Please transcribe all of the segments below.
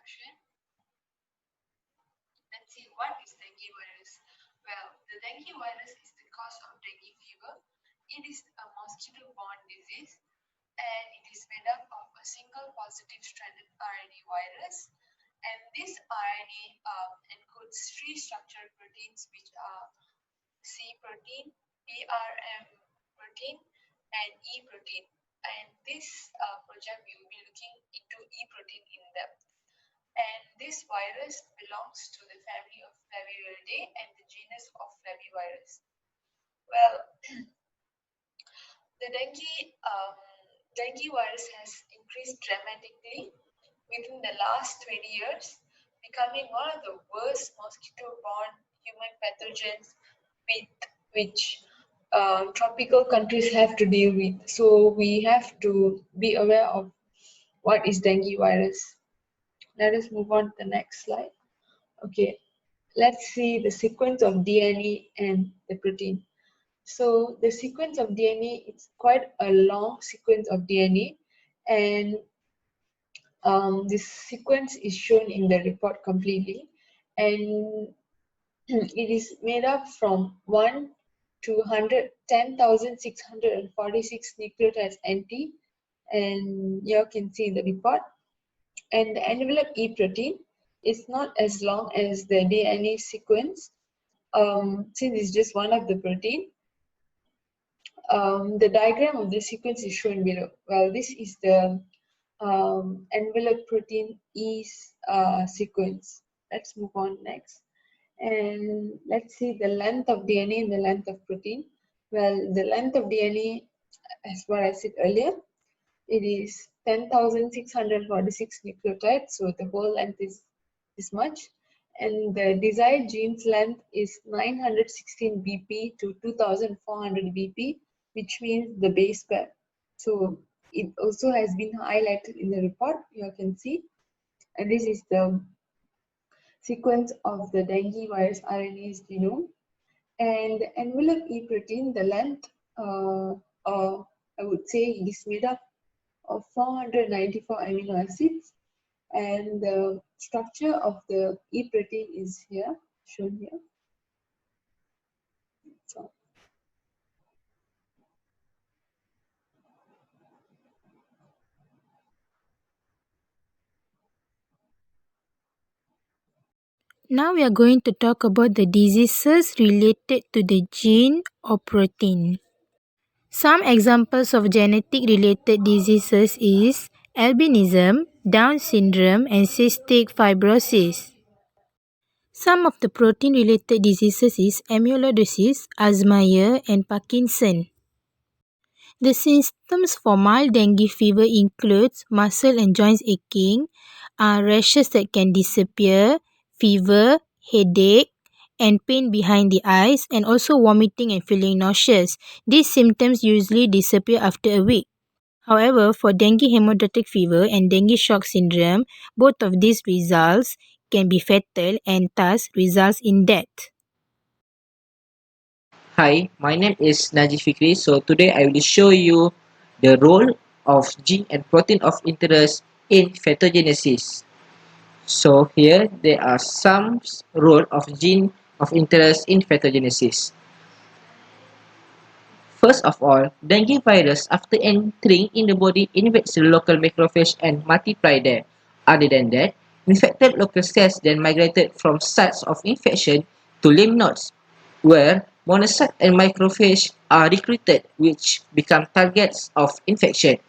introduction, let's see what is dengue virus. Well, the dengue virus is the cause of dengue fever. It is a mosquito-borne disease and it is made up of a single positive stranded RNA virus. And this RNA encodes three structured proteins which are C protein, PRM protein, and E protein. And this project we will be looking into E protein in depth. And this virus belongs to the family of Flaviviridae and the genus of Flavivirus. Well, the dengue virus has increased dramatically within the last 20 years, becoming one of the worst mosquito-borne human pathogens with which tropical countries have to deal with. So we have to be aware of what is dengue virus. Let us move on to the next slide. Okay, let's see the sequence of DNA and the protein. So the sequence of DNA, it's quite a long sequence of DNA, and this sequence is shown in the report completely, and it is made up from 1 to 110,646 nucleotides NT, and you can see the report. And the envelope E protein is not as long as the DNA sequence, since it's just one of the protein. The diagram of the sequence is shown below. Well, this is the envelope protein E sequence. Let's move on next. And let's see the length of DNA and the length of protein. Well, the length of DNA, as what I said earlier, it is 10,646 nucleotides, so the whole length is this much. And the desired gene's length is 916 BP to 2400 BP, which means the base pair. So it also has been highlighted in the report, you can see. And this is the sequence of the dengue virus RNA's genome. And the envelope E protein, the length, I would say it is made up of 494 amino acids, and the structure of the E protein is here, shown here. So, Now we are going to talk about the diseases related to the gene or protein. Some examples of genetic related diseases is albinism, Down syndrome, and cystic fibrosis. Some of the protein related diseases is amyloidosis, Alzheimer, and Parkinson. The symptoms for mild dengue fever includes muscle and joints aching, rashes that can disappear, fever, headache, and pain behind the eyes, and also vomiting and feeling nauseous. These symptoms usually disappear after a week. However, for dengue hemolytic fever and dengue shock syndrome, both of these results can be fatal and thus results in death. Hi, my name is Najib Fikri. So today I will show you the role of gene and protein of interest in pathogenesis. So here there are some role of gene of interest in pathogenesis. First of all, dengue virus after entering in the body invades the local macrophage and multiply there. Other than that, infected local cells then migrated from sites of infection to lymph nodes, where monocytes and macrophage are recruited, which become targets of infection.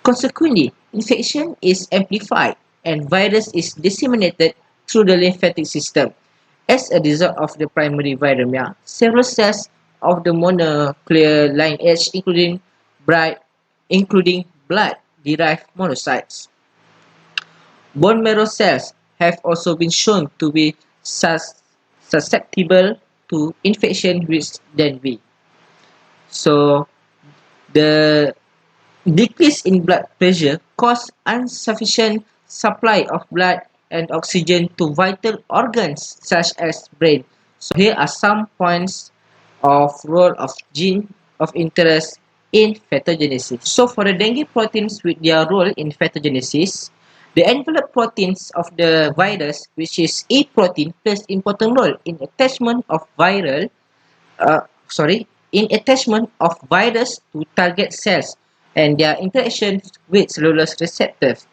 Consequently, infection is amplified and virus is disseminated through the lymphatic system. As a result of the primary viremia, several cells of the mononuclear lineage, including blood-derived monocytes. Bone marrow cells have also been shown to be susceptible to infection with dengue. So, the decrease in blood pressure causes insufficient supply of blood and oxygen to vital organs such as brain. So here are some points of role of gene of interest in pathogenesis. So for the dengue proteins with their role in pathogenesis, The envelope proteins of the virus, which is E protein, plays important role in attachment of uh, in attachment of virus to target cells and their interactions with cellular receptors.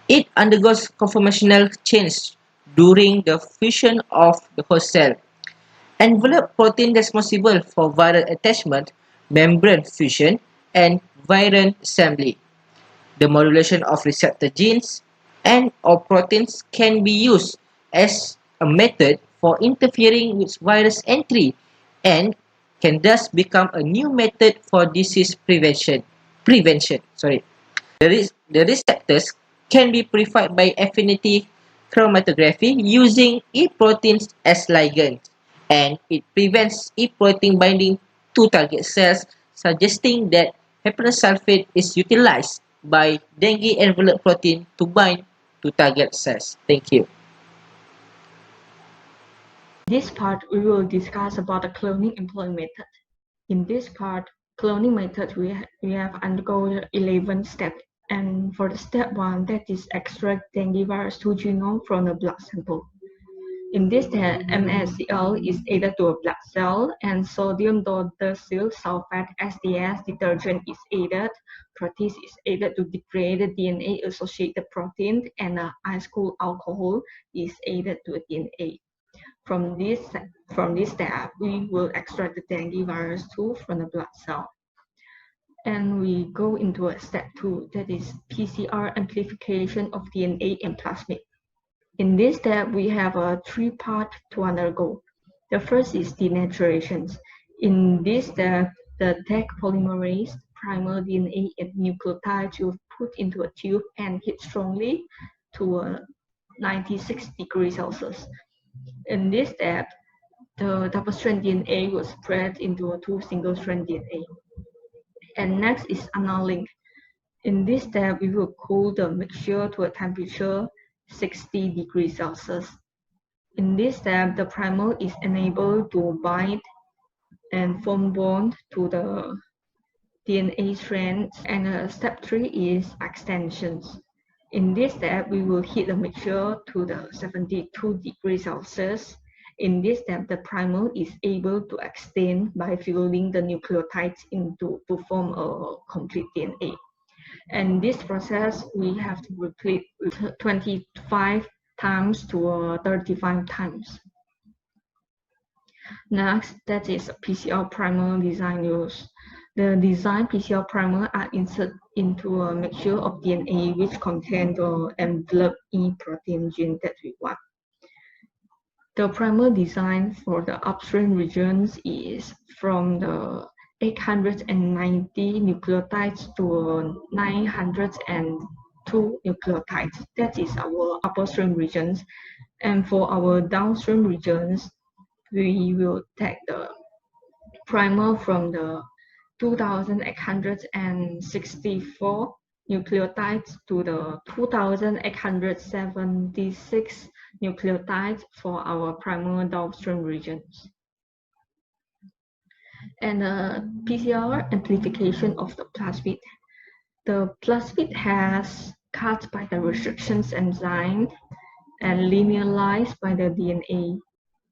It undergoes conformational change during the fusion of the host cell. Envelope protein responsible for viral attachment, membrane fusion, and virion assembly. The modulation of receptor genes and or proteins can be used as a method for interfering with virus entry and can thus become a new method for disease prevention. The receptors can be purified by affinity chromatography using E proteins as ligands, and it prevents E protein binding to target cells, suggesting that heparan sulfate is utilized by dengue envelope protein to bind to target cells. Thank you. In this part, we will discuss about the cloning employment method. In this part, cloning method, we have undergone 11 steps. And for the step 1, that is extract dengue virus 2 genome from a blood sample. In this step, MSCL is added to a blood cell and sodium dodecyl sulfate SDS detergent is added. Protease is added to degrade the DNA associated protein and ice cool alcohol is added to the DNA. From this step, we will extract the dengue virus 2 from the blood cell. And we go into a step 2, that is PCR amplification of DNA and plasmid. In this step, we have a 3-part to undergo. The first is denaturation. In this step, the tag polymerase primer DNA and nucleotide will put into a tube and heat strongly to 96 degrees Celsius. In this step, the double-strand DNA was spread into a 2 single-strand DNA. And next is annealing. In this step, we will cool the mixture to a temperature 60 degrees Celsius. In this step, the primer is enabled to bind and form bond to the DNA strands. And step 3 is extensions. In this step, we will heat the mixture to the 72 degrees Celsius. In this step, the primer is able to extend by filling the nucleotides to form a complete DNA. And this process, we have to repeat 25 times to 35 times. Next, that is PCR primer design use. The design PCR primer are inserted into a mixture of DNA which contain the envelope E protein gene that we want. The primer design for the upstream regions is from the 890 nucleotides to 902 nucleotides. That is our upstream regions. And for our downstream regions, we will take the primer from the 2864 nucleotides to the 2876 nucleotides for our primer downstream regions. And PCR amplification of the plasmid. The plasmid has cut by the restrictions enzyme and linearized by the DNA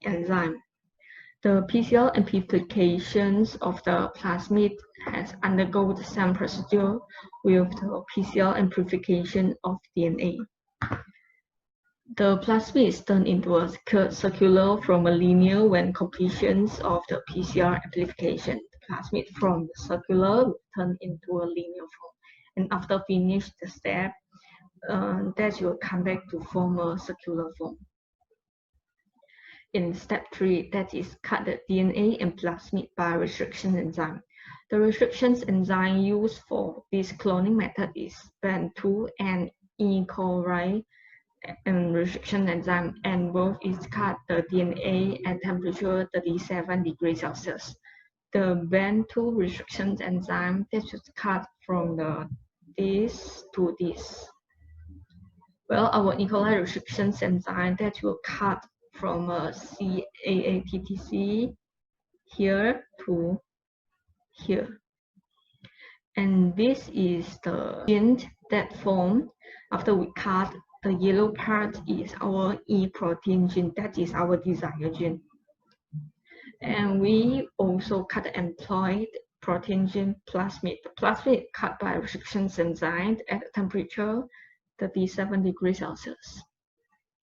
enzyme. The PCR amplifications of the plasmid has undergone the same procedure with the PCR amplification of DNA. The plasmid is turned into a circular from a linear when completions of the PCR amplification. The plasmid from the circular will turn into a linear form. And after finish the step, that will come back to form a circular form. In step 3, that is cut the DNA and plasmid by restriction enzyme. The restrictions enzyme used for this cloning method is BAN2 and E. coli and restriction enzyme, and both is cut the DNA at temperature 37 degrees Celsius. The BAN2 restriction enzyme that is cut from this to this. Well, our E. coli restriction enzyme that will cut from CAATTC here to here. And this is the gene that form. After we cut, the yellow part is our E protein gene, that is our desired gene. And we also cut and employed protein gene plasmid. The plasmid cut by restriction enzyme at a temperature 37 degrees Celsius.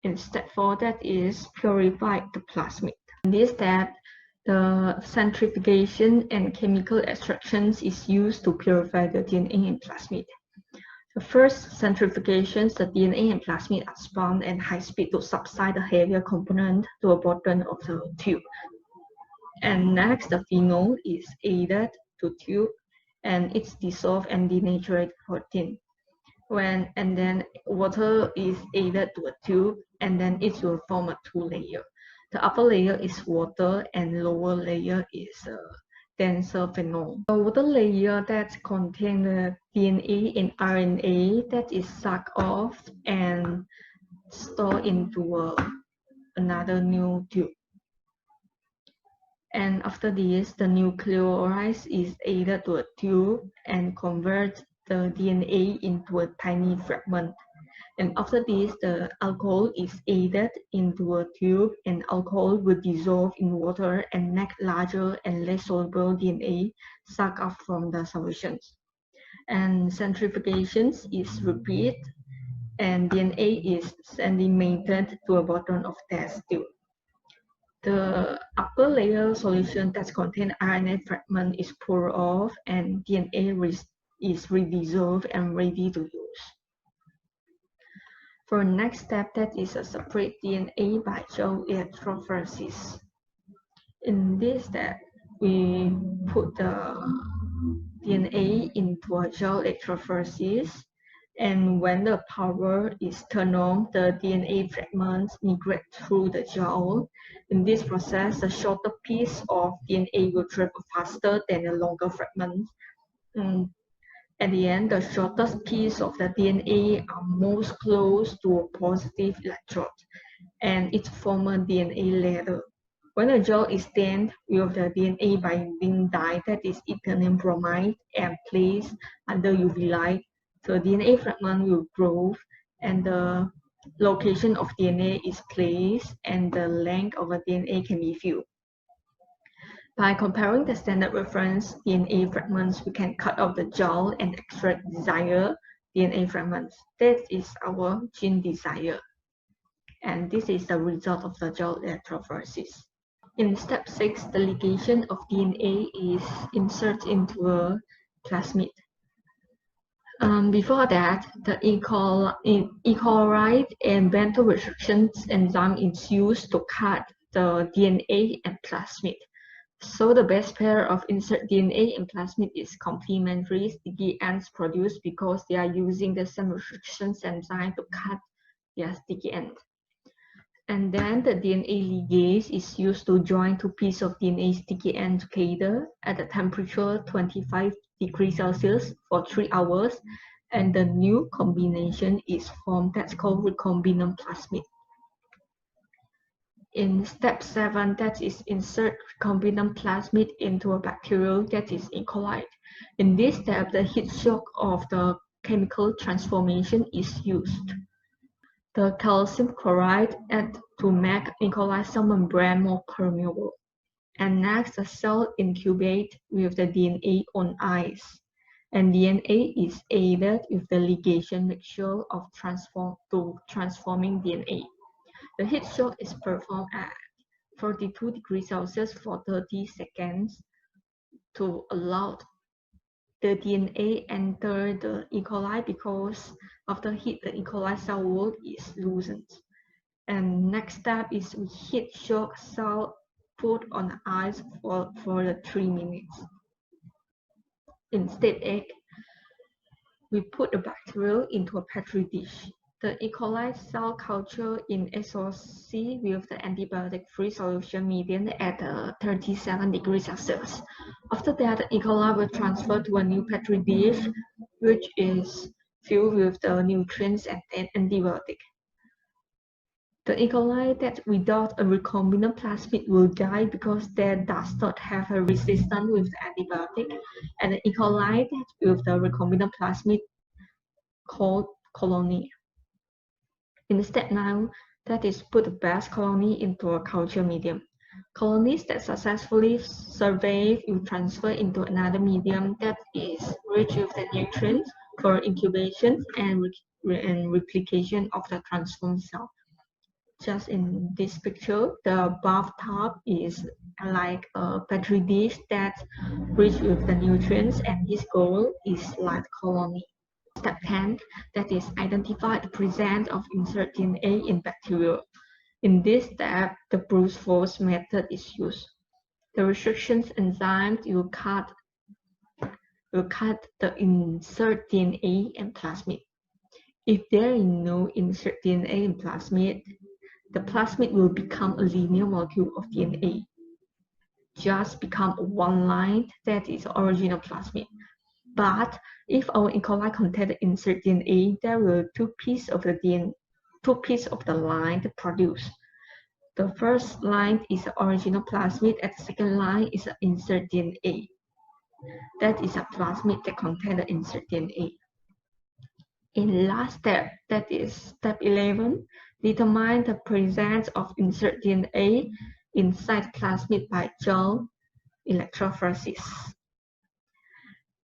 In step 4, that is purified the plasmid. In this step, the centrifugation and chemical extractions is used to purify the DNA and plasmid. The first centrifugation, the DNA and plasmid are spun at high speed to subside the heavier component to the bottom of the tube. And next, the phenol is added to tube and it's dissolved and denatured protein. And then water is added to a tube and then it will form a two layer. The upper layer is water and lower layer is denser phenol. The water layer that contains the DNA and RNA that is sucked off and stored into another new tube. And after this, the nucleolide is added to a tube and converts the DNA into a tiny fragment. And after this, the alcohol is added into a tube and alcohol will dissolve in water and make larger and less soluble DNA sucked up from the solutions. And centrifugation is repeated and DNA is sedimented to the bottom of test tube. The upper layer solution that contains RNA fragment is poured off and DNA is redissolved and ready to use. For the next step, that is a separate DNA by gel electrophoresis. In this step, we put the DNA into a gel electrophoresis, and when the power is turned on, the DNA fragments migrate through the gel. In this process, the shorter piece of DNA will travel faster than the longer fragments. At the end, the shortest piece of the DNA are most close to a positive electrode, and it forms a DNA ladder. When the gel is stained with the DNA binding dye, that is ethanol bromide, and placed under UV light, the DNA fragment will grow and the location of DNA is placed and the length of the DNA can be viewed. By comparing the standard reference DNA fragments, we can cut off the gel and extract desired DNA fragments. That is our gene desire. And this is the result of the gel electrophoresis. In step 6, the ligation of DNA is inserted into a plasmid. Before that, the E. coli and bento restriction enzyme is used to cut the DNA and plasmid. So the best pair of insert DNA and plasmid is complementary sticky ends produced because they are using the same restriction enzyme to cut their sticky end. And then the DNA ligase is used to join two pieces of DNA sticky end together at a temperature 25 degrees Celsius for 3 hours, and the new combination is formed that's called recombinant plasmid. In step 7, that is insert recombinant plasmid into a bacterial, that is E. coli. In this step, the heat shock of the chemical transformation is used. The calcium chloride adds to make E. coli cell membrane more permeable. And next, the cell incubate with the DNA on ice. And DNA is aided with the ligation mixture of transforming DNA. The heat shock is performed at 42 degrees Celsius for 30 seconds to allow the DNA enter the E. coli because after heat, the E. coli cell wall is loosened. And next step is we heat shock cell put on ice for the 3 minutes. In step 8, we put the bacterial into a petri dish. The E. coli cell culture in SOC with the antibiotic-free solution medium at 37 degrees Celsius. After that, the E. coli will transfer to a new petri dish, which is filled with the nutrients and antibiotic. The E. coli that without a recombinant plasmid will die because they does not have a resistance with the antibiotic, and the E. coli that with the recombinant plasmid called colony. Instead now, that is put the best colony into a culture medium. Colonies that successfully survive will transfer into another medium that is rich with the nutrients for incubation and replication of the transformed cell. Just in this picture, the bathtub is like a petri dish that's rich with the nutrients, and his goal is like colony. Step 10, that is identify the presence of insert DNA in bacteria. In this step, the brute force method is used. The restriction enzyme will cut the insert DNA and plasmid. If there is no insert DNA in plasmid, the plasmid will become a linear molecule of DNA. Just become one line that is original plasmid. But if our E. coli contains the insert DNA, there will two pieces of the line to produce. The first line is the original plasmid, and the second line is the insert DNA. That is a plasmid that contains the insert DNA. In last step, that is step 11, determine the presence of insert DNA inside plasmid by gel electrophoresis.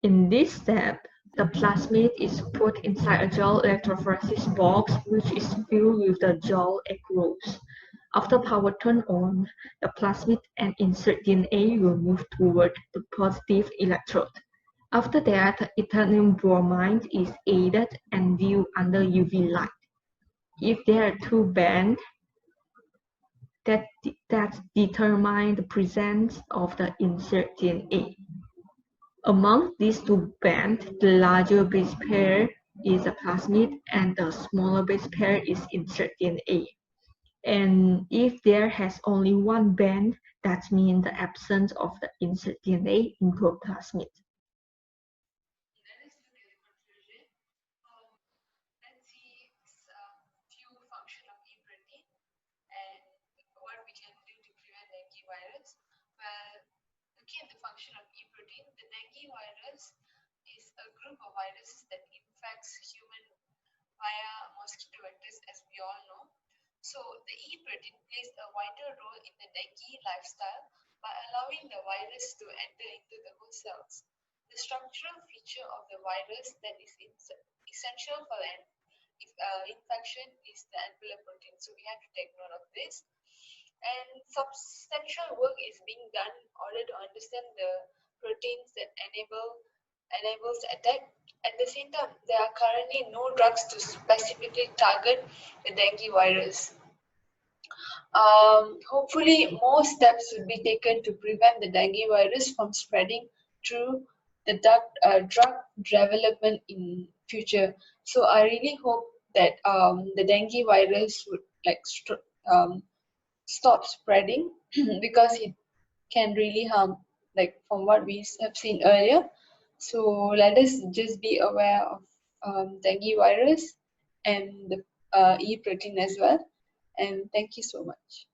In this step, the plasmid is put inside a gel electrophoresis box, which is filled with the gel egg rolls. After power turn on, the plasmid and insert DNA will move toward the positive electrode. After that, eternal bromide is added and viewed under UV light. If there are two bands, that determine the presence of the insert DNA. Among these two bands, the larger base pair is a plasmid and the smaller base pair is insert DNA. And if there has only one band, that means the absence of the insert DNA into a plasmid. Let's see few function of E protein and what we can do to prevent dengue virus. Well, looking at the function of E protein, the dengue virus is a group of viruses that infects human via mosquito vectors, as we all know. So the E protein plays a vital role in the dengue lifestyle by allowing the virus to enter into the host cells. The structural feature of the virus that is essential for the infection is the envelope protein. So we have to take note of this. And substantial work is being done in order to understand the proteins that enables the attack. At the same time, there are currently no drugs to specifically target the dengue virus. Hopefully, more steps will be taken to prevent the dengue virus from spreading through the drug development in future. So I really hope that the dengue virus would stop spreading because it can really harm, like from what we have seen earlier. So let us just be aware of dengue virus and the E protein as well. And thank you so much.